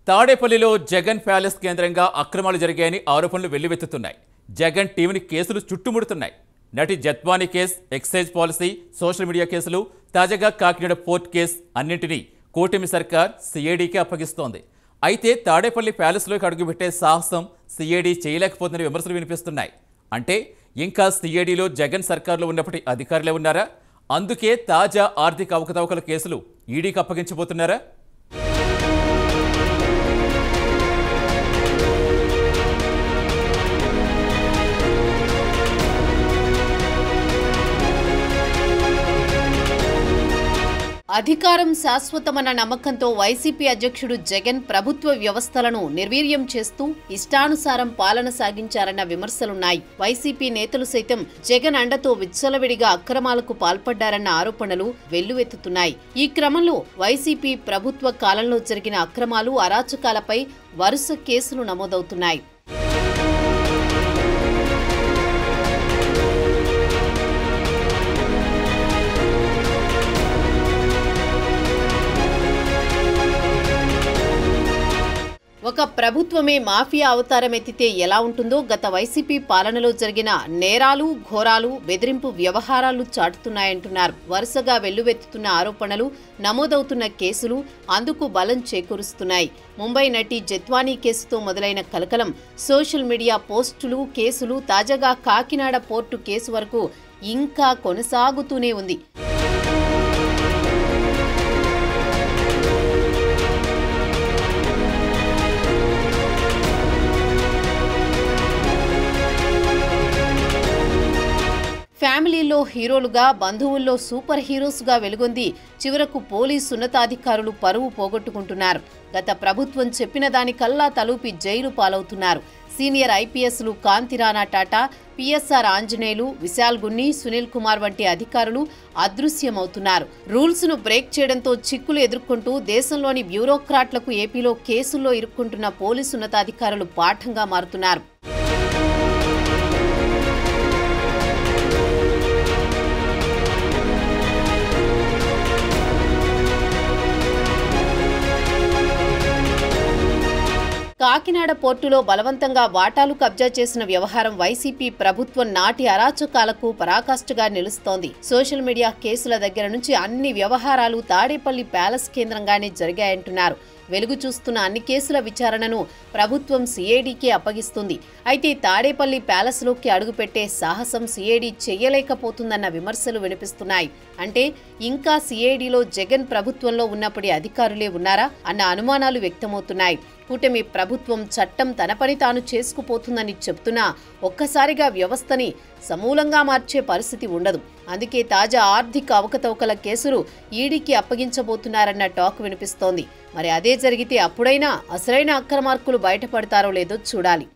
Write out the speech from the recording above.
తాడేపల్లిలో జగన్ ప్యాలెస్ కేంద్రంగా అక్రమాలు జరిగాయని ఆరోపణలు వెల్లువెత్తుతున్నాయి. జగన్ టీంని కేసులు చుట్టుముడుతున్నాయి. నటి Jethwani case, excise policy, social media కేసులు, తాజాగా కాకినాడ పోర్ట్ కేసు అన్నింటినీ కూటమి సర్కార్ సిఐడికి అప్పగిస్తోంది. అయితే తాడేపల్లి ప్యాలెస్లోకి అడుగుపెట్టే సాహసం సిఐడి చేయలేకపోతున్న విమర్శలు వినిపిస్తున్నాయి. అంటే ఇంకా సిఐడిలో జగన్ సర్కార్లో ఉన్నప్పటి అధికారులే ఉన్నారా? అందుకే తాజా ఆర్థిక అవకతవకల కేసులు ఈడీకి అప్పగించబోతున్నారా? అధికారం శాశ్వతమన్న నమ్మకంతో వైసీపీ అధ్యక్షుడు జగన్ ప్రభుత్వ వ్యవస్థలను నిర్వీర్యం చేస్తూ ఇష్టానుసారం పాలన సాగించారన్న విమర్శలున్నాయి. వైసీపీ నేతలు సైతం జగన్ అండతో విచ్చలవిడిగా అక్రమాలకు పాల్పడ్డారన్న ఆరోపణలు వెల్లువెత్తుతున్నాయి. ఈ క్రమంలో వైసీపీ ప్రభుత్వ కాలంలో జరిగిన అక్రమాలు, అరాచకాలపై వరుస కేసులు నమోదవుతున్నాయి. ఒక ప్రభుత్వమే మాఫియా అవతారం ఎత్తితే ఎలా ఉంటుందో గత వైసీపీ పాలనలో జరిగిన నేరాలు, ఘోరాలు, బెదిరింపు వ్యవహారాలు చాటుతున్నాయంటున్నారు. వరుసగా వెల్లువెత్తుతున్న ఆరోపణలు, నమోదవుతున్న కేసులు అందుకు బలం చేకూరుస్తున్నాయి. ముంబై నటి జత్వానీ కేసుతో మొదలైన కలకలం, సోషల్ మీడియా పోస్టులు, కేసులు, తాజాగా కాకినాడ పోర్టు కేసు వరకు ఇంకా కొనసాగుతూనే ఉంది. ఫ్యామిలీలో హీరోలుగా, బంధువుల్లో సూపర్ హీరోస్గా వెలుగొంది చివరకు పోలీసు ఉన్నతాధికారులు పరువు పోగొట్టుకుంటున్నారు. గత ప్రభుత్వం చెప్పిన దానికల్లా తలూపి జైలు పాలవుతున్నారు. సీనియర్ ఐపీఎస్లు కాంతిరాణా టాటా, పిఎస్ఆర్ ఆంజనేయులు, విశాల్ గున్ని, సునీల్ కుమార్ వంటి అధికారులు అదృశ్యమవుతున్నారు. రూల్స్ను బ్రేక్ చేయడంతో చిక్కులు ఎదుర్కొంటూ దేశంలోని బ్యూరోక్రాట్లకు ఏపీలో కేసుల్లో ఇరుక్కుంటున్న పోలీసు ఉన్నతాధికారులు పాఠంగా మారుతున్నారు. కాకినాడ పోర్టులో బలవంతంగా వాటాలు కబ్జా చేసిన వ్యవహారం వైసీపీ ప్రభుత్వం నాటి అరాచకాలకు పరాకాష్ఠగా నిలుస్తోంది. సోషల్ మీడియా కేసుల దగ్గర నుంచి అన్ని వ్యవహారాలు తాడేపల్లి ప్యాలెస్ కేంద్రంగానే జరిగాయంటున్నారు. వెలుగు చూస్తున్న అన్ని కేసుల విచారణను ప్రభుత్వం సిఐడికి అప్పగిస్తుంది. అయితే తాడేపల్లి ప్యాలెస్లోకి అడుగుపెట్టే సాహసం సిఐడి చెయ్యలేకపోతుందన్న విమర్శలు వినిపిస్తున్నాయి. అంటే ఇంకా సిఐడిలో జగన్ ప్రభుత్వంలో ఉన్నప్పటి అధికారులే ఉన్నారా అన్న అనుమానాలు వ్యక్తమవుతున్నాయి. కూటమి ప్రభుత్వం చట్టం తన పని తాను చేసుకుపోతుందని చెప్తున్నా ఒక్కసారిగా వ్యవస్థని సమూలంగా మార్చే పరిస్థితి ఉండదు. అందుకే తాజా ఆర్థిక అవకతవకల కేసులు ఈడీకి అప్పగించబోతున్నారన్న టాక్ వినిపిస్తోంది. మరి అదే జరిగితే అప్పుడైనా అసలైన అక్రమార్కులు బయటపడతారో లేదో చూడాలి.